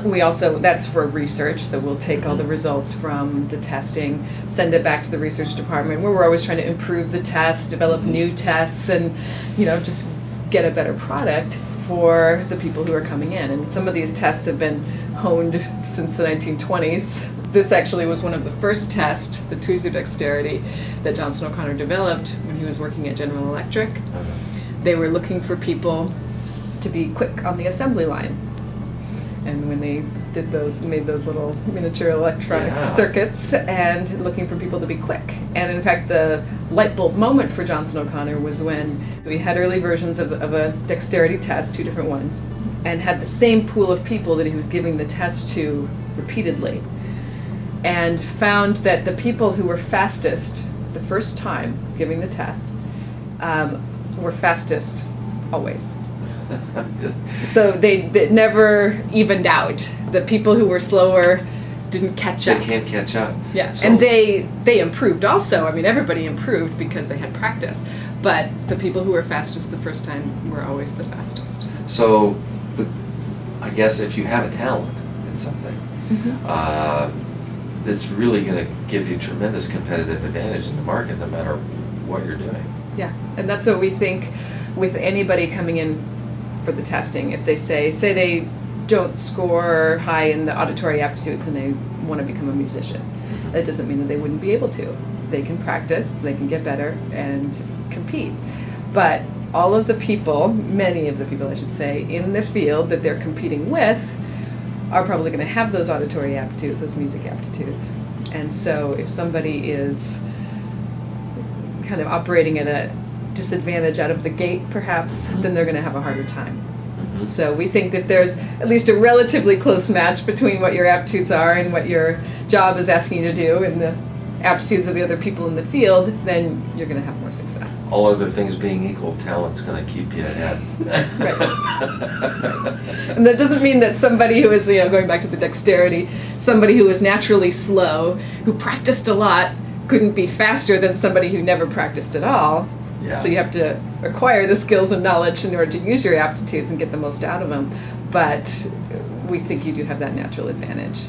We also, that's for research, so we'll take all the results from the testing, send it back to the research department, where we're always trying to improve the test, develop new tests, and, just get a better product for the people who are coming in. And some of these tests have been honed since the 1920s. This actually was one of the first tests, the tweezer dexterity, that Johnson O'Connor developed when he was working at General Electric. They were looking for people to be quick on the assembly line. And when they did made those little miniature electronic circuits, and looking for people to be quick. And in fact, the light bulb moment for Johnson O'Connor was when we had early versions of a dexterity test, 2 different ones, and had the same pool of people that he was giving the test to repeatedly, and found that the people who were fastest the first time giving the test were fastest always. So they never evened out. The people who were slower didn't catch up. They can't catch up. Yeah, So, and they improved also. I mean, everybody improved because they had practice. But the people who were fastest the first time were always the fastest. So, I guess if you have a talent in something, it's really going to give you tremendous competitive advantage in the market, no matter what you're doing. Yeah, and that's what we think with anybody coming in for the testing. If they say they don't score high in the auditory aptitudes and they want to become a musician, that doesn't mean that they wouldn't be able to. They can practice, they can get better and compete. But all of the people, many of the people I should say, in the field that they're competing with are probably going to have those auditory aptitudes, those music aptitudes. And so if somebody is kind of operating at a disadvantage out of the gate, perhaps, then they're going to have a harder time. So we think that if there's at least a relatively close match between what your aptitudes are and what your job is asking you to do and the aptitudes of the other people in the field, then you're going to have more success. All other things being equal, talent's going to keep you ahead. Right. And that doesn't mean that somebody who is, going back to the dexterity, somebody who is naturally slow, who practiced a lot, couldn't be faster than somebody who never practiced at all. Yeah. So you have to acquire the skills and knowledge in order to use your aptitudes and get the most out of them. But we think you do have that natural advantage.